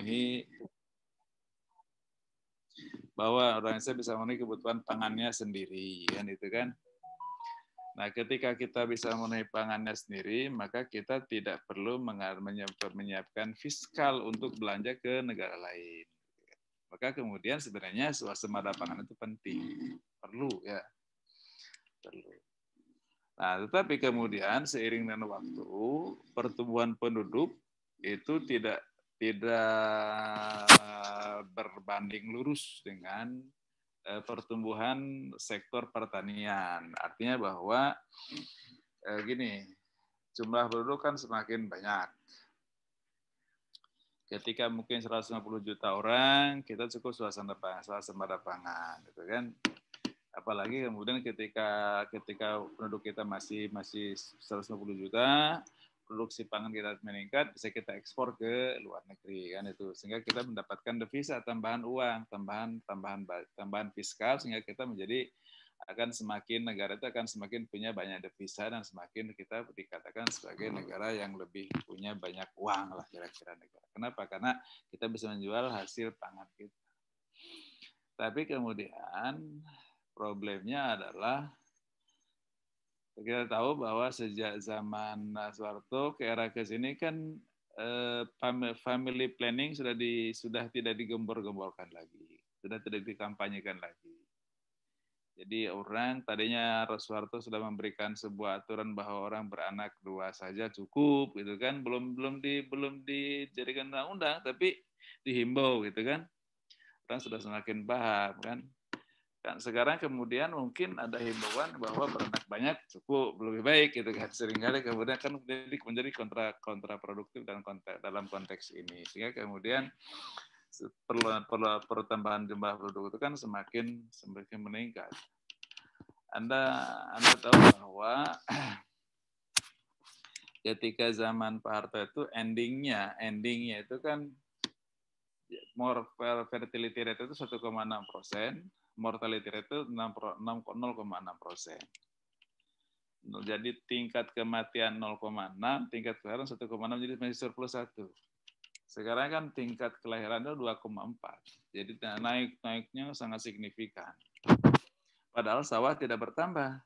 memenuhi bahwa orang Indonesia bisa memenuhi kebutuhan pangannya sendiri, kan itu kan. Nah, ketika kita bisa memenuhi pangannya sendiri, maka kita tidak perlu menyiapkan fiskal untuk belanja ke negara lain. Maka kemudian sebenarnya swasembada pangan itu penting, perlu ya, perlu. Nah, tetapi kemudian seiring dengan waktu, pertumbuhan penduduk itu tidak berbanding lurus dengan pertumbuhan sektor pertanian. Artinya bahwa gini, jumlah penduduk kan semakin banyak. Ketika mungkin 150 juta orang, kita cukup swasembada pangan, gitu kan. Apalagi kemudian ketika penduduk kita masih 150 juta, produksi pangan kita meningkat, bisa kita ekspor ke luar negeri kan itu, sehingga kita mendapatkan devisa, tambahan uang, tambahan fiskal, sehingga kita menjadi negara itu akan semakin punya banyak devisa dan semakin kita dikatakan sebagai negara yang lebih punya banyak uang lah kira-kira negara. Kenapa? Karena kita bisa menjual hasil pangan kita. Tapi kemudian problemnya adalah kita tahu bahwa sejak zaman Soeharto ke era ke sini kan family planning sudah tidak digembor-gemborkan lagi, sudah tidak dikampanyekan lagi. Jadi orang tadinya Soeharto sudah memberikan sebuah aturan bahwa orang beranak 2 saja cukup, gitu kan, belum dijadikan undang-undang, tapi dihimbau, gitu kan. Orang sudah semakin paham kan. Kan sekarang kemudian mungkin ada himbauan bahwa beranak banyak cukup lebih baik, gitu kan. Seringkali kemudian kan menjadi kontraproduktif dalam konteks ini, sehingga kemudian pertambahan jumlah penduduk itu kan semakin meningkat. Anda tahu bahwa ketika zaman Pak Harto itu endingnya itu kan fertility rate itu 1,6%, mortality rate itu 0,6%. Jadi tingkat kematian 0,6, tingkat kelahiran 1,6, jadi masih surplus 1. Sekarang kan tingkat kelahiran itu 2,4. Jadi naiknya sangat signifikan. Padahal sawah tidak bertambah.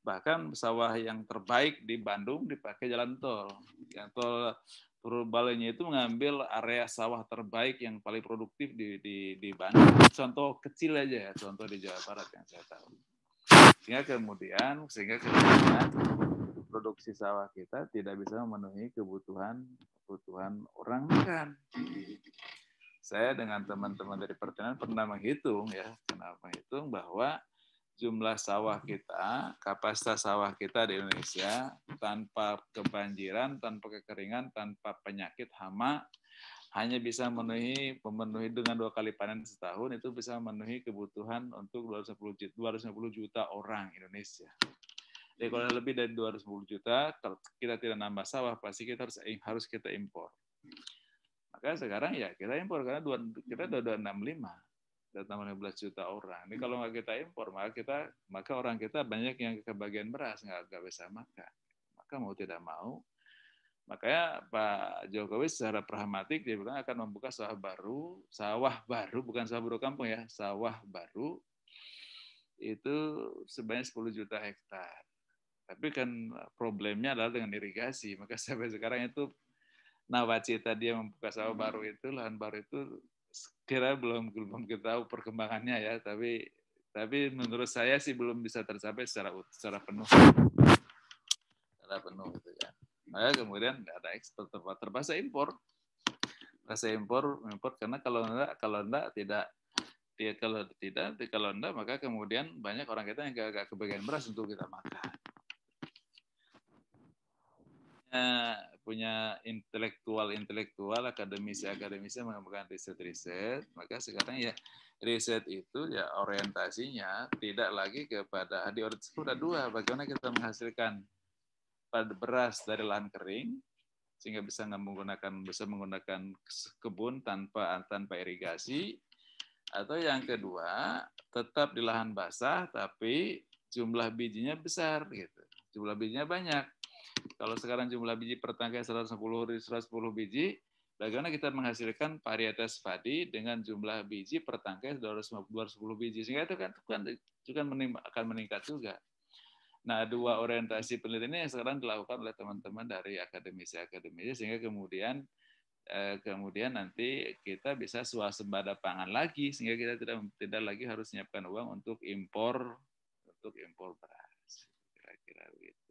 Bahkan sawah yang terbaik di Bandung dipakai jalan tol. Yang tol Purbalingga itu mengambil area sawah terbaik yang paling produktif di Bandung. Contoh kecil aja ya, contoh di Jawa Barat yang saya tahu. Sehingga kemudian produksi sawah kita tidak bisa memenuhi kebutuhan orang makan. Saya dengan teman-teman dari pertanian pernah menghitung bahwa jumlah sawah kita, kapasitas sawah kita di Indonesia tanpa kebanjiran, tanpa kekeringan, tanpa penyakit hama hanya bisa memenuhi dengan 2 kali panen setahun, itu bisa memenuhi kebutuhan untuk 250 juta orang Indonesia. Jadi kalau lebih dari 210 juta, kalau kita tidak nambah sawah, pasti kita harus kita impor. Maka sekarang ya kita impor karena kita udah 16 juta orang. Ini kalau nggak kita impor, maka orang kita banyak yang kebagian beras, nggak bisa makan. Maka mau tidak mau, makanya Pak Jokowi secara pragmatik dia bilang akan membuka sawah baru, bukan sawah baru kampung ya, sawah baru itu sebanyak 10 juta hektar. Tapi kan problemnya adalah dengan irigasi. Maka sampai sekarang itu nawacita dia membuka sawah baru itu, lahan baru itu, kira belum kita tahu perkembangannya ya, tapi menurut saya sih belum bisa tercapai secara penuh gitu ya. Nah, kemudian ada ekspor, terpaksa impor karena kalau enggak maka kemudian banyak orang kita yang gak kebagian beras untuk kita makan. Punya intelektual akademisi mengembangkan riset, maka sekarang ya riset itu ya orientasinya tidak lagi kepada sudah 2, bagaimana kita menghasilkan beras dari lahan kering sehingga bisa menggunakan kebun tanpa irigasi, atau yang kedua tetap di lahan basah tapi jumlah bijinya besar gitu, jumlah bijinya banyak. Kalau sekarang jumlah biji per tangkai 110 biji, bagaimana kita menghasilkan varietas padi dengan jumlah biji per tangkai 210 biji, sehingga itu kan akan meningkat juga. Nah, dua orientasi penelitian yang sekarang dilakukan oleh teman-teman dari akademisi, sehingga kemudian nanti kita bisa swasembada pangan lagi, sehingga kita tidak lagi harus menyiapkan uang untuk impor beras, kira-kira begitu.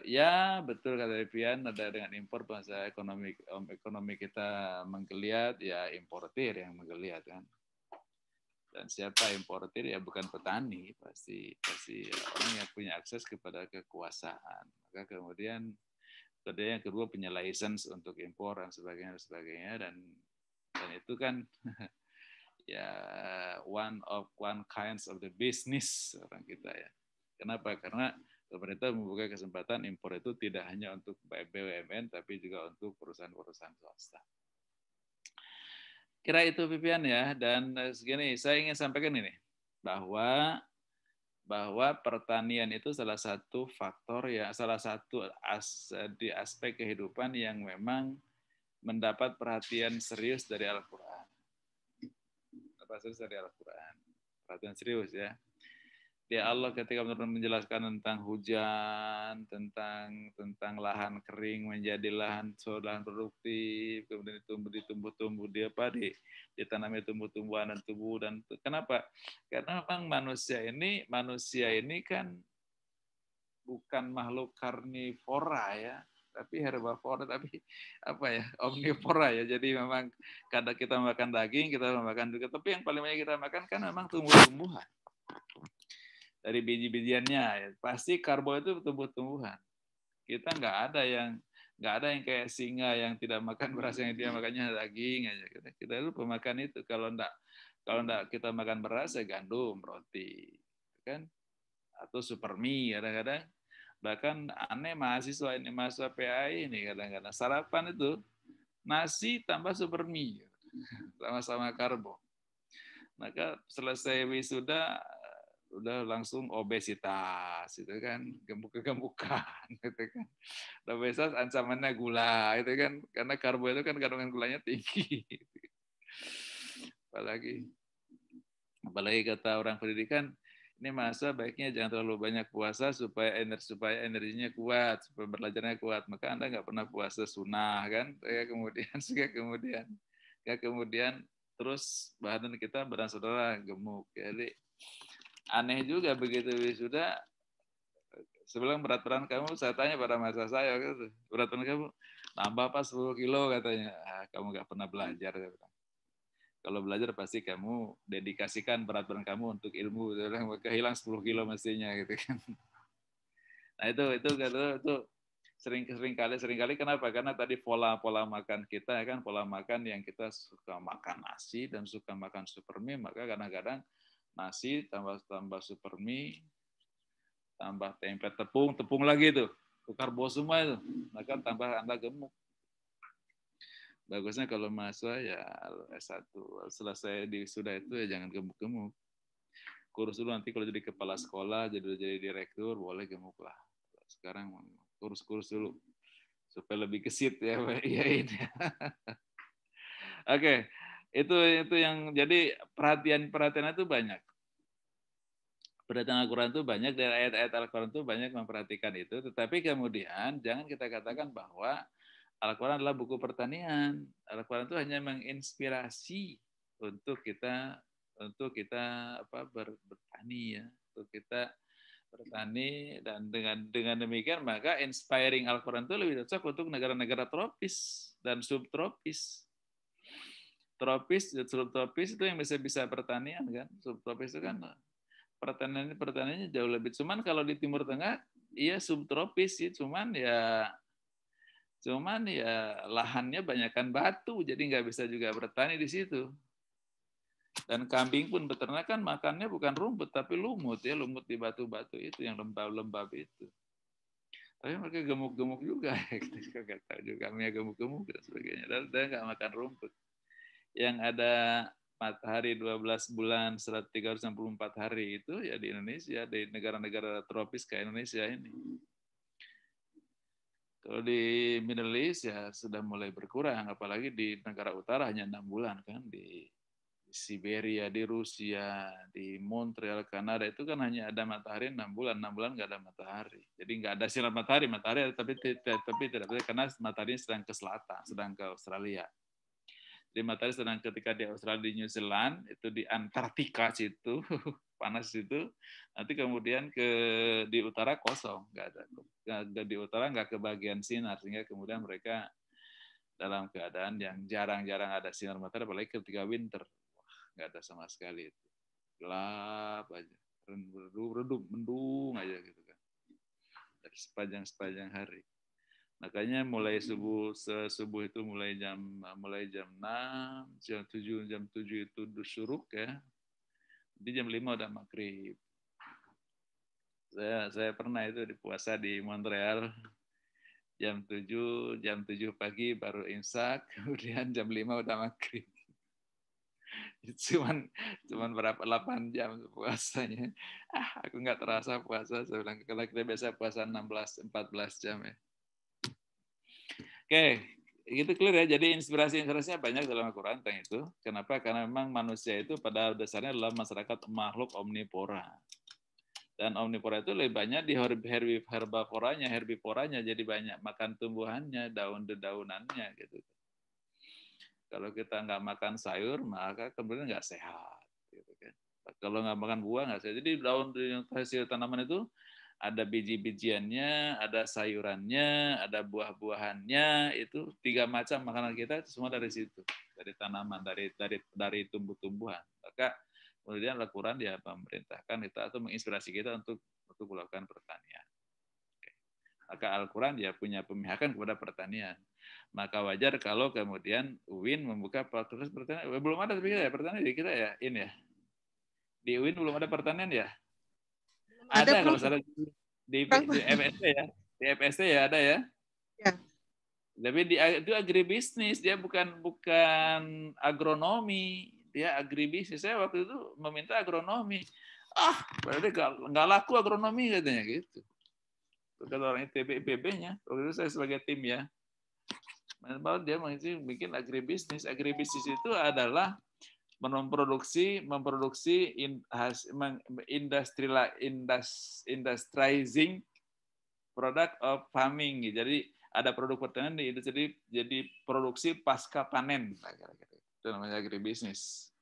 Ya betul kata Vivian, ada dengan impor bahasa ekonomi kita menggeliat, ya importir yang menggeliat kan. Dan siapa importir ya bukan petani, pasti orang yang punya akses kepada kekuasaan. Maka kemudian yang kedua punya license untuk impor dan sebagainya dan itu kan ya one kinds of the business orang kita ya. Kenapa? Karena pemerintah membuka kesempatan impor itu tidak hanya untuk BUMN tapi juga untuk perusahaan-perusahaan swasta. Kira itu Vivian ya, dan segini saya ingin sampaikan ini bahwa pertanian itu salah satu faktor ya, salah satu di aspek kehidupan yang memang mendapat perhatian serius dari Al-Quran. Perhatian serius ya. Ya Allah ketika menjelaskan tentang hujan, tentang lahan kering menjadi lahan produktif, kemudian tumbuh ditanami tumbuh-tumbuhan dan tumbuh dan kenapa? Karena memang manusia ini kan bukan makhluk karnivora ya, tapi herbivora, tapi omnivora ya. Jadi memang kadang kita makan daging, kita makan juga, tapi yang paling banyak kita makan kan memang tumbuh-tumbuhan. Dari biji-bijiannya, ya. Pasti karbo itu tumbuh-tumbuhan. Kita nggak ada yang kayak singa yang tidak makan beras, yang dia makannya daging aja. Kita itu pemakan itu. Kalau enggak kita makan beras ya gandum, roti, kan? Atau supermie kadang-kadang. Bahkan aneh mahasiswa PAI ini kadang-kadang sarapan itu nasi tambah supermie, sama-sama karbo. Maka selesai wisuda udah langsung obesitas itu kan, gemuk-gemukan gitu kan. Obesitas ancamannya gula itu kan, karena karbo itu kan kandungan gulanya tinggi. Apalagi kata orang pendidikan, ini masa baiknya jangan terlalu banyak puasa supaya energinya kuat, supaya belajarnya kuat. Maka Anda nggak pernah puasa sunnah kan? Kemudian terus badan saudara gemuk. Jadi aneh juga begitu wisuda. Sebelum berat badan kamu, saya tanya pada masa saya, gitu, berat badan kamu nambah pas 10 kilo katanya. Kamu nggak pernah belajar. Kalau belajar pasti kamu dedikasikan berat badan kamu untuk ilmu, kehilang 10 kilo mestinya gitu kan. Nah itu seringkali kenapa? Karena tadi pola makan kita kan, pola makan yang kita suka makan nasi dan suka makan supermie, maka kadang-kadang nasi tambah supermie tambah tempe tepung lagi tuh, karbo semua itu, maka tambah Anda gemuk. Bagusnya kalau mahasiswa ya S1 selesai sudah itu ya jangan gemuk-gemuk. Kurus dulu, nanti kalau jadi kepala sekolah, jadi direktur boleh gemuk lah. Sekarang kurus dulu supaya lebih gesit ya. Oke, itu yang jadi perhatian itu banyak. Perhatian Al-Quran itu banyak, dari ayat-ayat Al-Quran itu banyak memperhatikan itu, tetapi kemudian jangan kita katakan bahwa Al-Quran adalah buku pertanian. Al-Quran itu hanya menginspirasi untuk kita bertani ya, untuk kita bertani, dan dengan demikian maka inspiring Al-Quran itu lebih cocok untuk negara-negara tropis dan subtropis. Subtropis itu yang bisa pertanian kan, subtropis itu kan pertaniannya jauh lebih. Cuman kalau di Timur Tengah, iya subtropis sih, cuman ya lahannya banyakkan batu, jadi nggak bisa juga bertani di situ. Dan kambing pun beternak kan makannya bukan rumput, tapi lumut ya, lumut di batu-batu itu, yang lembab-lembab itu. Tapi mereka gemuk-gemuk juga, kita nggak tahu juga, kami gemuk-gemuk dan sebagainya. Dan dia nggak makan rumput. Yang ada matahari 12 bulan 364 hari itu ya di Indonesia, di negara-negara tropis kayak Indonesia ini. Kalau di Middle East ya sudah mulai berkurang, apalagi di negara utara hanya 6 bulan kan, di Siberia, di Rusia, di Montreal, Kanada itu kan hanya ada matahari 6 bulan, 6 bulan nggak ada matahari. Jadi nggak ada sinar matahari, tapi tidak boleh karena matahari sedang ke selatan, sedang ke Australia. Jadi matahari sedang ketika di Australia, di New Zealand, itu di Antartika situ, panas itu, nanti kemudian di utara kosong, nggak ada. Di utara nggak kebagian sinar, sehingga kemudian mereka dalam keadaan yang jarang-jarang ada sinar matahari, apalagi ketika winter. Wah, nggak ada sama sekali itu. Gelap aja, redup, mendung aja gitu kan. Dari sepanjang hari. Makanya mulai subuh itu mulai jam 6, jam 7 itu syuruk ya. Jadi jam 5 udah maghrib. Saya pernah itu di puasa di Montreal jam 7 pagi baru imsak, kemudian jam 5 udah maghrib. Cuman berapa 8 jam puasanya. Aku nggak terasa puasa. Saya bilang kalau kita biasa puasa 14 jam ya. Oke, itu clear ya. Jadi inspirasinya banyak dalam Al-Quran tentang itu. Kenapa? Karena memang manusia itu pada dasarnya adalah masyarakat makhluk omnivora. Dan omnivora itu lebih banyak di herbivoranya, jadi banyak makan tumbuhannya, daun-daunannya gitu. Kalau kita nggak makan sayur, maka kemudian nggak sehat. Gitu kan. Kalau nggak makan buah, nggak sehat. Jadi daun hasil tanaman itu ada biji-bijiannya, ada sayurannya, ada buah-buahannya, itu 3 macam makanan kita semua dari situ, dari tanaman, dari tumbuh-tumbuhan. Maka kemudian Al-Quran dia memerintahkan kita atau menginspirasi kita untuk melakukan pertanian. Maka Al-Quran dia punya pemihakan kepada pertanian. Maka wajar kalau kemudian UIN membuka fakultas pertanian. Belum ada tapi ya pertanian di kita ya, ini ya. Di UIN belum ada pertanian ya? Ada kalau salah di FST ya. Di FST ya ada ya. Ya. Tapi itu agribisnis, dia bukan agronomi, dia agribisnis. Saya waktu itu meminta agronomi. Berarti nggak laku agronomi katanya gitu. Kalau orang ITB-IPB-nya, waktu itu saya sebagai tim ya. Dia bikin agribisnis. Agribisnis itu adalah memproduksi industrializing product of farming. Jadi ada produk pertanian jadi produksi pasca panen. Itu namanya agribisnis.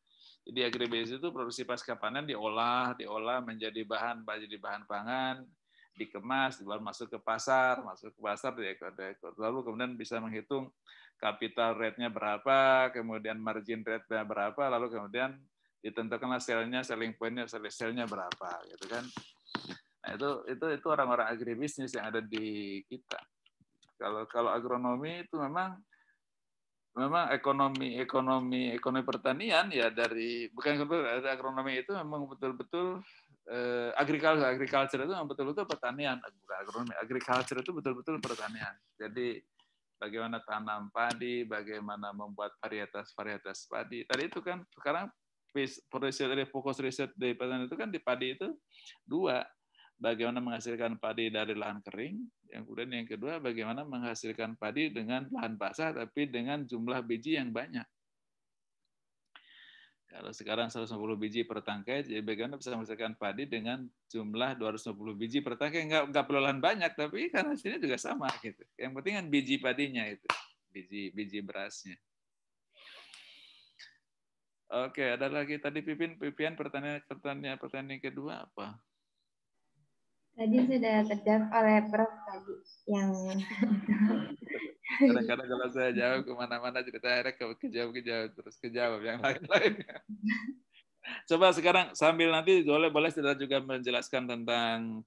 Jadi agribisnis itu produksi pasca panen diolah menjadi bahan pangan, dikemas, baru masuk ke pasar, lalu kemudian bisa menghitung capital rate-nya berapa, kemudian margin rate-nya berapa, lalu kemudian ditentukanlah selling point-nya, sell-nya berapa, gitu kan. Nah, itu orang-orang agribisnis yang ada di kita. Kalau agronomi itu memang ekonomi pertanian ya bukan agronomi itu memang betul-betul agriculture itu memang betul-betul pertanian, bukan agronomi, agriculture itu betul-betul pertanian. Jadi bagaimana tanam padi, bagaimana membuat varietas padi. Tadi itu kan sekarang fokus riset dari pertanian itu kan di padi itu 2. Bagaimana menghasilkan padi dari lahan kering, kemudian yang kedua bagaimana menghasilkan padi dengan lahan basah tapi dengan jumlah biji yang banyak. Kalau sekarang 150 biji per tangkai, jadi bagaimana bisa menghasilkan padi dengan jumlah 250 biji per tangkai? Nggak perlu lahan banyak, tapi kan hasilnya juga sama gitu. Yang penting kan biji padinya itu, biji berasnya. Oke, ada lagi tadi Pipian pertanyaan kedua apa? Tadi sudah terjawab oleh Prof tadi yang kadang-kadang kalau saya jawab kemana-mana cerita akhirnya kejawab yang lain-lainnya. Coba sekarang sambil nanti boleh kita juga menjelaskan tentang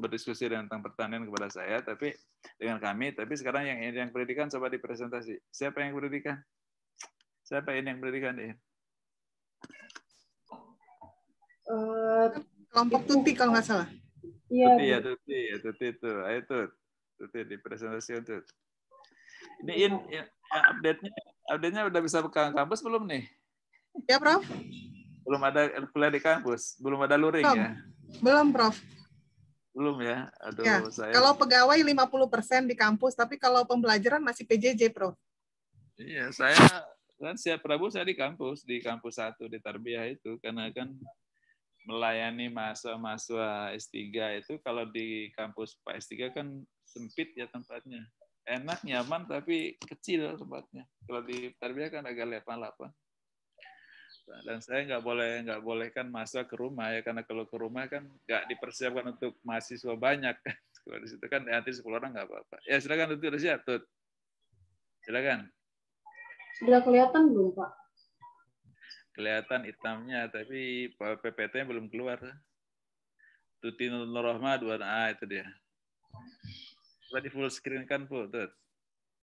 berdiskusi tentang pertanian kepada saya, tapi dengan kami. Tapi sekarang yang pendidikan coba dipresentasi. Siapa yang pendidikan? Siapa ini yang pendidikan ini? Kelompok Tuti kalau nggak salah. Iya. Tuti itu. Ayo Tuti dipresentasi Tut. Ini update-nya udah bisa buka kampus belum nih? Ya, Prof. Belum ada kuliah di kampus, belum ada luring ya? Belum, Prof. Belum ya? Aduh, Ya, saya. kalau pegawai 50% di kampus, tapi kalau pembelajaran masih PJJ, Prof. Iya, saya kan setiap Rabu saya di kampus 1 di Tarbiyah itu, karena kan melayani mahasiswa S3 itu kalau di kampus Pak S3 kan sempit ya tempatnya. Enak, nyaman, tapi kecil tempatnya. Kalau di Tarbiyah kan agak lapang-lapang. Dan saya nggak boleh kan mahasiswa ke rumah ya, karena kalau ke rumah kan nggak dipersiapkan untuk mahasiswa banyak. Kalau di situ kan nanti 10 orang nggak apa-apa. Ya silakan, Tut, udah siap, Tut. Silakan. Sudah kelihatan belum, Pak? Kelihatan hitamnya, tapi PPT belum keluar. Tuti Nur Rahma 2A itu dia. Coba di full screen kan, Bu, Tut.